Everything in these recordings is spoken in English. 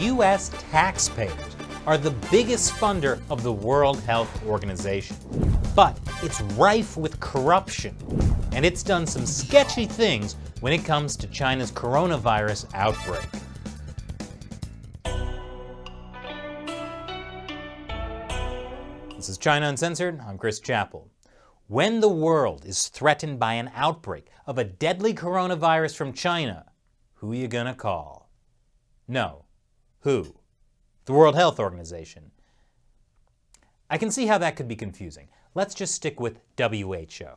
U.S. taxpayers are the biggest funder of the World Health Organization. But it's rife with corruption, and it's done some sketchy things when it comes to China's coronavirus outbreak. This is China Uncensored. I'm Chris Chappell. When the world is threatened by an outbreak of a deadly coronavirus from China, who are you gonna call? No. Who? The World Health Organization. I can see how that could be confusing. Let's just stick with WHO.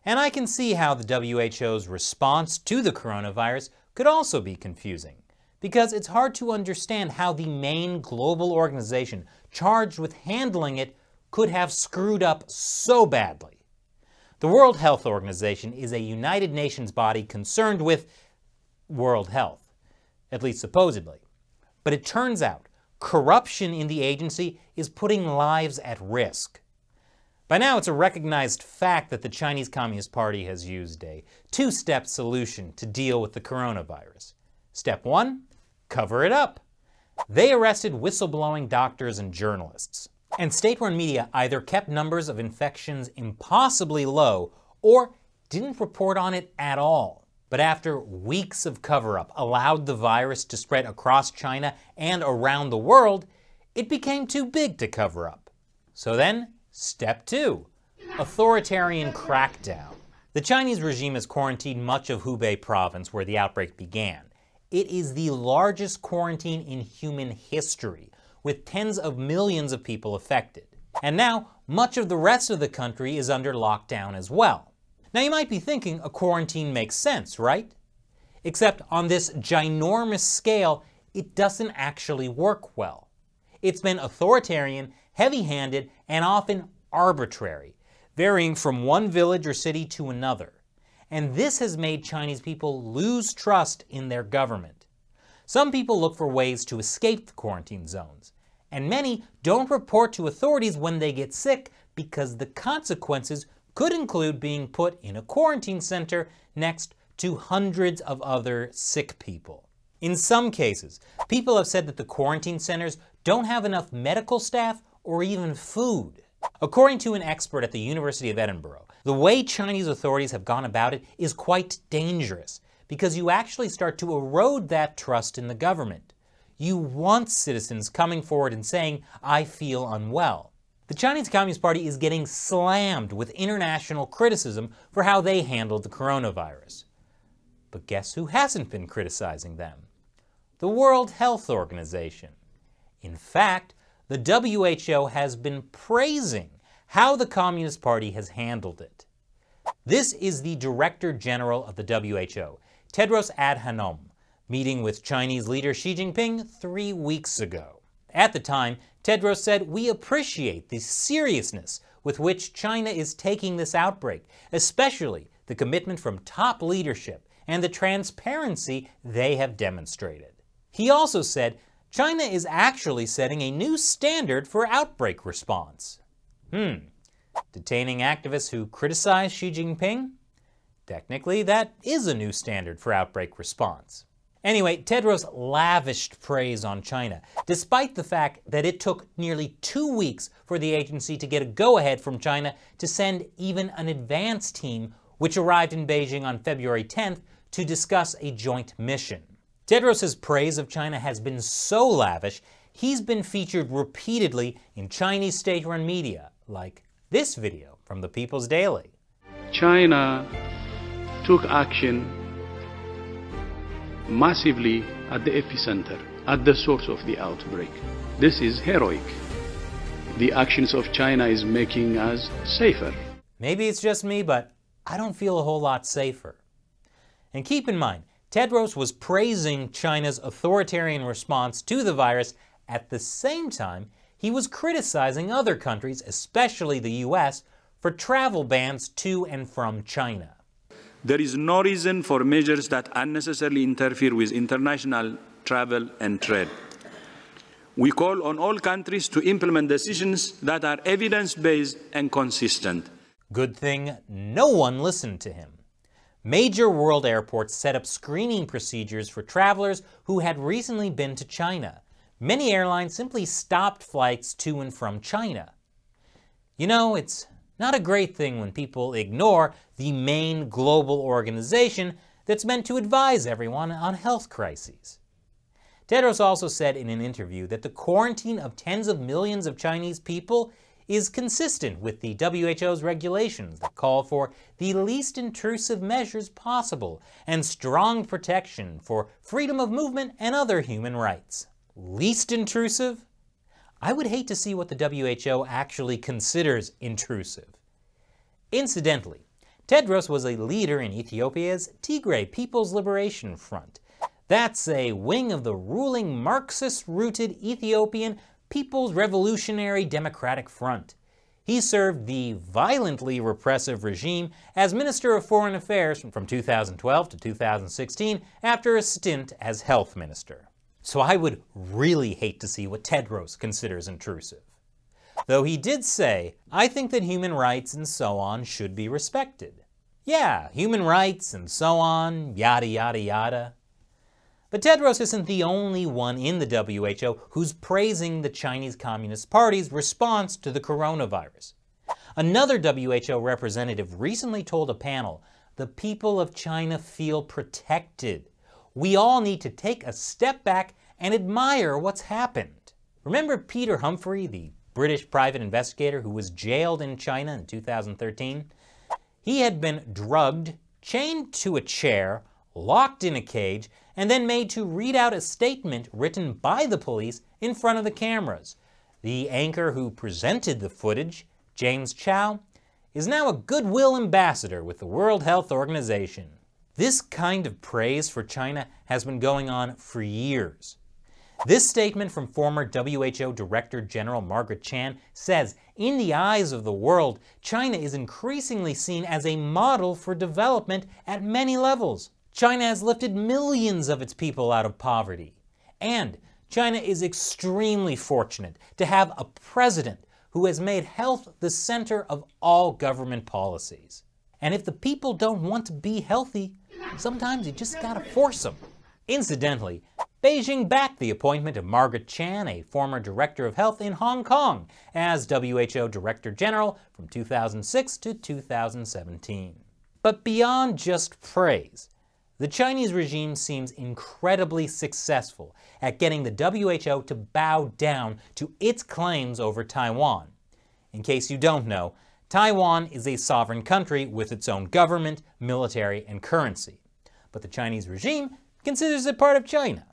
And I can see how the WHO's response to the coronavirus could also be confusing, because it's hard to understand how the main global organization charged with handling it could have screwed up so badly. The World Health Organization is a United Nations body concerned with world health, at least supposedly. But it turns out corruption in the agency is putting lives at risk. By now, it's a recognized fact that the Chinese Communist Party has used a two-step solution to deal with the coronavirus. Step one, cover it up. They arrested whistleblowing doctors and journalists. And state-run media either kept numbers of infections impossibly low or didn't report on it at all. But after weeks of cover-up allowed the virus to spread across China and around the world, it became too big to cover up. So then, step two, authoritarian crackdown. The Chinese regime has quarantined much of Hubei province where the outbreak began. It is the largest quarantine in human history, with tens of millions of people affected. And now, much of the rest of the country is under lockdown as well. Now you might be thinking a quarantine makes sense, right? Except on this ginormous scale, it doesn't actually work well. It's been authoritarian, heavy-handed, and often arbitrary, varying from one village or city to another. And this has made Chinese people lose trust in their government. Some people look for ways to escape the quarantine zones, and many don't report to authorities when they get sick because the consequences could include being put in a quarantine center next to hundreds of other sick people. In some cases, people have said that the quarantine centers don't have enough medical staff or even food. According to an expert at the University of Edinburgh, the way Chinese authorities have gone about it is quite dangerous because you actually start to erode that trust in the government. You want citizens coming forward and saying, "I feel unwell." The Chinese Communist Party is getting slammed with international criticism for how they handled the coronavirus. But guess who hasn't been criticizing them? The World Health Organization. In fact, the WHO has been praising how the Communist Party has handled it. This is the Director General of the WHO, Tedros Adhanom, meeting with Chinese leader Xi Jinping 3 weeks ago. At the time, Tedros said, "We appreciate the seriousness with which China is taking this outbreak, especially the commitment from top leadership and the transparency they have demonstrated." He also said, China is actually setting a new standard for outbreak response. Detaining activists who criticize Xi Jinping? Technically, that is a new standard for outbreak response. Anyway, Tedros lavished praise on China, despite the fact that it took nearly 2 weeks for the agency to get a go-ahead from China to send even an advance team, which arrived in Beijing on February 10th to discuss a joint mission. Tedros' praise of China has been so lavish, he's been featured repeatedly in Chinese state-run media, like this video from the People's Daily. China took action massively at the epicenter, at the source of the outbreak. This is heroic. The actions of China is making us safer. Maybe it's just me, but I don't feel a whole lot safer. And keep in mind, Tedros was praising China's authoritarian response to the virus. At the same time, he was criticizing other countries, especially the US, for travel bans to and from China. There is no reason for measures that unnecessarily interfere with international travel and trade. We call on all countries to implement decisions that are evidence-based and consistent. Good thing no one listened to him. Major world airports set up screening procedures for travelers who had recently been to China. Many airlines simply stopped flights to and from China. You know, it's not a great thing when people ignore the main global organization that's meant to advise everyone on health crises. Tedros also said in an interview that the quarantine of tens of millions of Chinese people is consistent with the WHO's regulations that call for the least intrusive measures possible and strong protection for freedom of movement and other human rights. Least intrusive? I would hate to see what the WHO actually considers intrusive. Incidentally, Tedros was a leader in Ethiopia's Tigray People's Liberation Front. That's a wing of the ruling Marxist-rooted Ethiopian People's Revolutionary Democratic Front. He served the violently repressive regime as Minister of Foreign Affairs from 2012 to 2016 after a stint as Health Minister. So I would really hate to see what Tedros considers intrusive. Though he did say, "I think that human rights and so on should be respected." Yeah, human rights and so on, yada yada yada. But Tedros isn't the only one in the WHO who's praising the Chinese Communist Party's response to the coronavirus. Another WHO representative recently told a panel, "The people of China feel protected. We all need to take a step back and admire what's happened." Remember Peter Humphrey, the British private investigator who was jailed in China in 2013? He had been drugged, chained to a chair, locked in a cage, and then made to read out a statement written by the police in front of the cameras. The anchor who presented the footage, James Chow, is now a goodwill ambassador with the World Health Organization. This kind of praise for China has been going on for years. This statement from former WHO Director General Margaret Chan says, in the eyes of the world, China is increasingly seen as a model for development at many levels. China has lifted millions of its people out of poverty. And China is extremely fortunate to have a president who has made health the center of all government policies. And if the people don't want to be healthy, sometimes you just gotta force them. Incidentally, Beijing backed the appointment of Margaret Chan, a former director of health in Hong Kong, as WHO Director General from 2006 to 2017. But beyond just praise, the Chinese regime seems incredibly successful at getting the WHO to bow down to its claims over Taiwan. In case you don't know, Taiwan is a sovereign country with its own government, military, and currency. But the Chinese regime considers it part of China.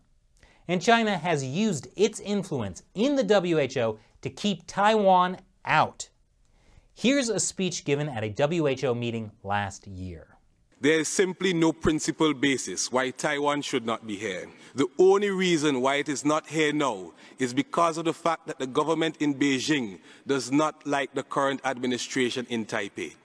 And China has used its influence in the WHO to keep Taiwan out. Here's a speech given at a WHO meeting last year. There is simply no principled basis why Taiwan should not be here. The only reason why it is not here now is because of the fact that the government in Beijing does not like the current administration in Taipei.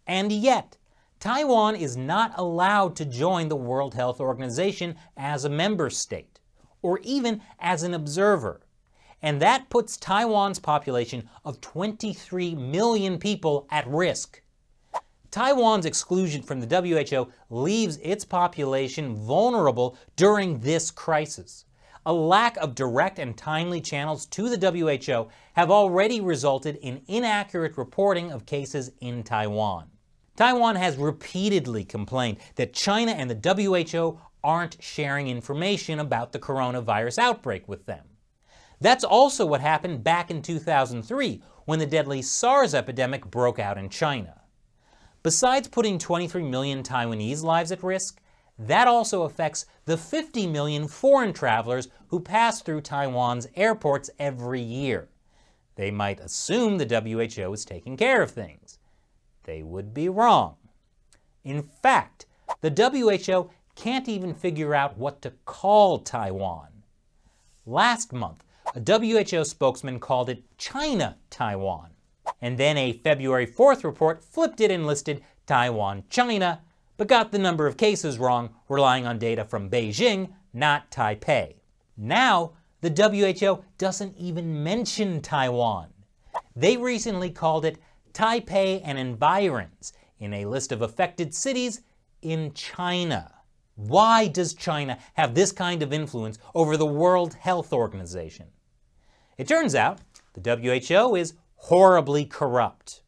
And yet, Taiwan is not allowed to join the World Health Organization as a member state, or even as an observer. And that puts Taiwan's population of 23 million people at risk. Taiwan's exclusion from the WHO leaves its population vulnerable during this crisis. A lack of direct and timely channels to the WHO have already resulted in inaccurate reporting of cases in Taiwan. Taiwan has repeatedly complained that China and the WHO aren't sharing information about the coronavirus outbreak with them. That's also what happened back in 2003 when the deadly SARS epidemic broke out in China. Besides putting 23 million Taiwanese lives at risk, that also affects the 50 million foreign travelers who pass through Taiwan's airports every year. They might assume the WHO is taking care of things. They would be wrong. In fact, the WHO can't even figure out what to call Taiwan. Last month, a WHO spokesman called it China Taiwan. And then a February 4th report flipped it and listed Taiwan, China, but got the number of cases wrong, relying on data from Beijing, not Taipei. Now, the WHO doesn't even mention Taiwan. They recently called it Taipei and environs in a list of affected cities in China. Why does China have this kind of influence over the World Health Organization? It turns out the WHO is horribly corrupt.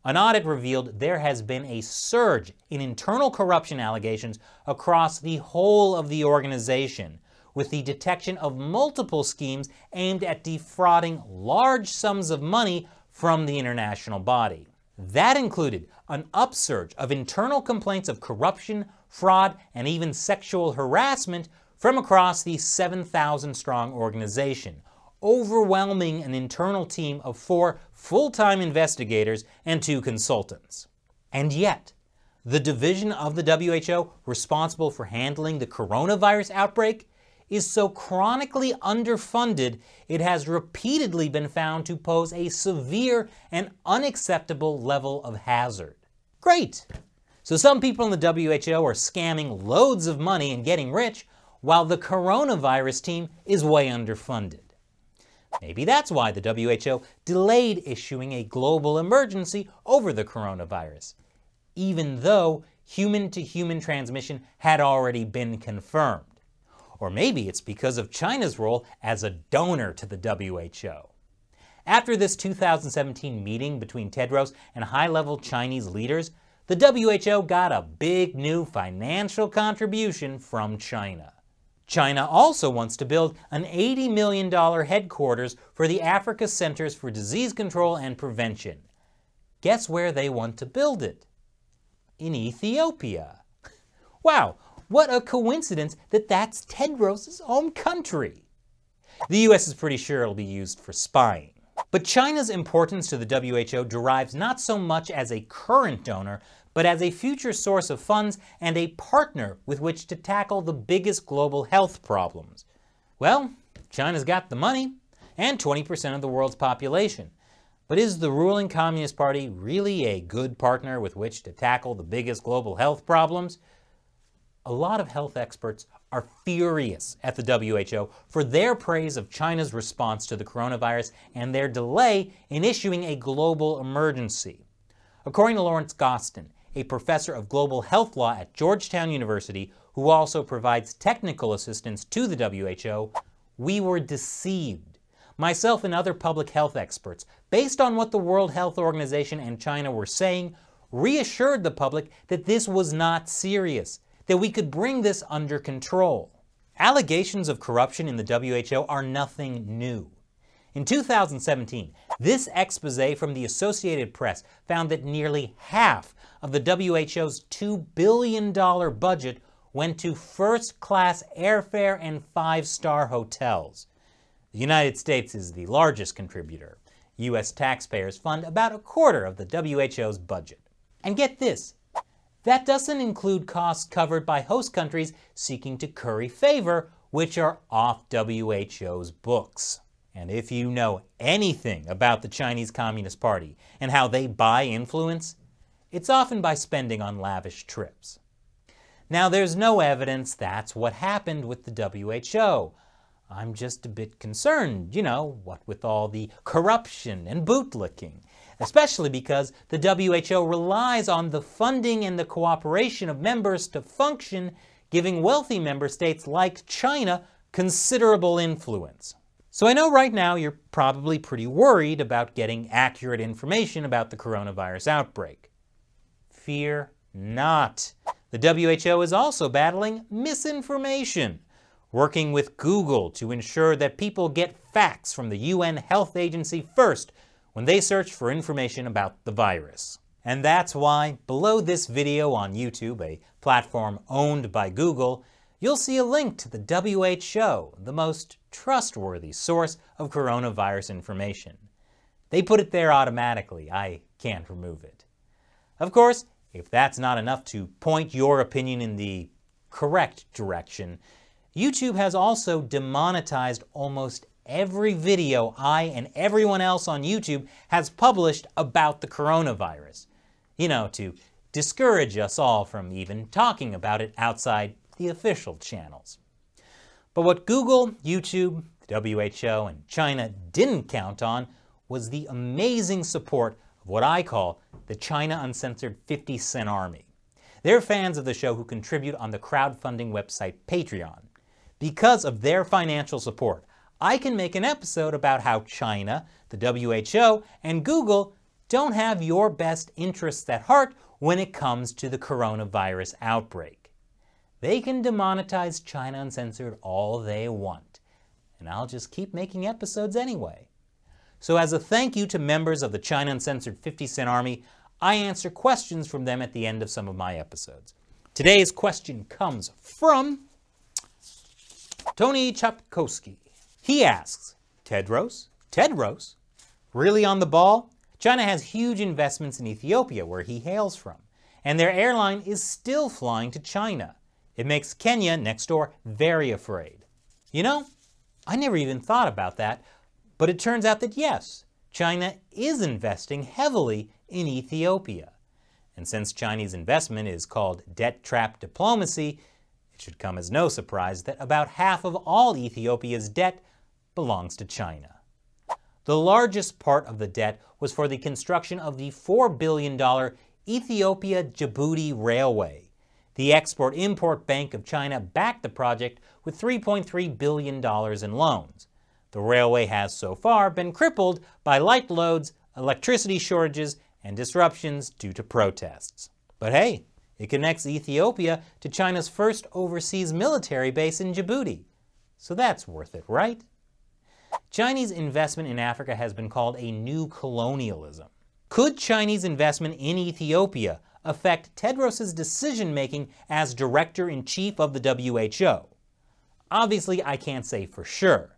An audit revealed there has been a surge in internal corruption allegations across the whole of the organization, with the detection of multiple schemes aimed at defrauding large sums of money from the international body. That included an upsurge of internal complaints of corruption, fraud, and even sexual harassment from across the 7,000-strong organization, overwhelming an internal team of 4 full-time investigators and 2 consultants. And yet, the division of the WHO responsible for handling the coronavirus outbreak is so chronically underfunded it has repeatedly been found to pose a severe and unacceptable level of hazard. Great! So some people in the WHO are scamming loads of money and getting rich, while the coronavirus team is way underfunded. Maybe that's why the WHO delayed issuing a global emergency over the coronavirus, even though human-to-human transmission had already been confirmed. Or maybe it's because of China's role as a donor to the WHO. After this 2017 meeting between Tedros and high-level Chinese leaders, the WHO got a big new financial contribution from China. China also wants to build an $80 million headquarters for the Africa Centers for Disease Control and Prevention. Guess where they want to build it? In Ethiopia. Wow, what a coincidence that that's Tedros' home country. The US is pretty sure it'll be used for spying. But China's importance to the WHO derives not so much as a current donor, but as a future source of funds and a partner with which to tackle the biggest global health problems. Well, China's got the money and 20% of the world's population. But is the ruling Communist Party really a good partner with which to tackle the biggest global health problems? A lot of health experts are furious at the WHO for their praise of China's response to the coronavirus and their delay in issuing a global emergency. According to Lawrence Gostin, a professor of global health law at Georgetown University, who also provides technical assistance to the WHO, we were deceived. Myself and other public health experts, based on what the World Health Organization and China were saying, reassured the public that this was not serious, that we could bring this under control. Allegations of corruption in the WHO are nothing new. In 2017, this expose from the Associated Press found that nearly half of the WHO's $2 billion budget went to first-class airfare and 5-star hotels. The United States is the largest contributor. U.S. taxpayers fund about a quarter of the WHO's budget. And get this, that doesn't include costs covered by host countries seeking to curry favor, which are off WHO's books. And if you know anything about the Chinese Communist Party and how they buy influence, it's often by spending on lavish trips. Now, there's no evidence that's what happened with the WHO. I'm just a bit concerned, what with all the corruption and bootlicking, especially because the WHO relies on the funding and the cooperation of members to function, giving wealthy member states like China considerable influence. So I know right now you're probably pretty worried about getting accurate information about the coronavirus outbreak. Fear not. The WHO is also battling misinformation, working with Google to ensure that people get facts from the UN Health Agency first when they search for information about the virus. And that's why below this video on YouTube, a platform owned by Google, you'll see a link to the WHO, the most trustworthy source of coronavirus information. They put it there automatically. I can't remove it. Of course, if that's not enough to point your opinion in the correct direction, YouTube has also demonetized almost every video I and everyone else on YouTube has published about the coronavirus. To discourage us all from even talking about it outside the official channels. But what Google, YouTube, the WHO, and China didn't count on was the amazing support of what I call the China Uncensored 50 Cent Army. They're fans of the show who contribute on the crowdfunding website Patreon. Because of their financial support, I can make an episode about how China, the WHO, and Google don't have your best interests at heart when it comes to the coronavirus outbreak. They can demonetize China Uncensored all they want, and I'll just keep making episodes anyway. So as a thank you to members of the China Uncensored 50-cent Army, I answer questions from them at the end of some of my episodes. Today's question comes from Tony Chapkowski. He asks, Tedros, really on the ball? China has huge investments in Ethiopia, where he hails from, and their airline is still flying to China. It makes Kenya, next door, very afraid. You know, I never even thought about that, but it turns out that yes, China is investing heavily in Ethiopia. And since Chinese investment is called debt trap diplomacy, it should come as no surprise that about half of all Ethiopia's debt belongs to China. The largest part of the debt was for the construction of the $4 billion Ethiopia-Djibouti Railway. The Export-Import Bank of China backed the project with $3.3 billion in loans. The railway has so far been crippled by light loads, electricity shortages, and disruptions due to protests. But hey, it connects Ethiopia to China's first overseas military base in Djibouti. So that's worth it, right? Chinese investment in Africa has been called a new colonialism. Could Chinese investment in Ethiopia affect Tedros' decision-making as director-in-chief of the WHO? Obviously, I can't say for sure.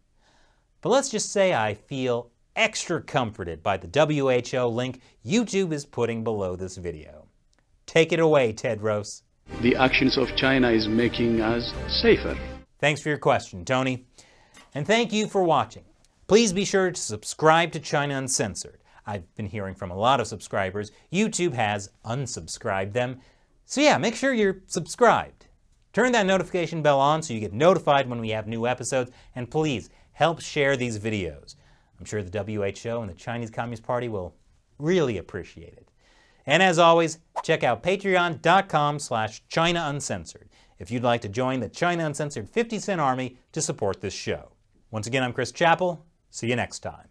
But let's just say I feel extra comforted by the WHO link YouTube is putting below this video. Take it away, Tedros. The actions of China is making us safer. Thanks for your question, Tony. And thank you for watching. Please be sure to subscribe to China Uncensored. I've been hearing from a lot of subscribers. YouTube has unsubscribed them. So yeah, make sure you're subscribed. Turn that notification bell on so you get notified when we have new episodes. And please, help share these videos. I'm sure the WHO and the Chinese Communist Party will really appreciate it. And as always, check out patreon.com/China Uncensored if you'd like to join the China Uncensored 50-cent Army to support this show. Once again, I'm Chris Chappell. See you next time.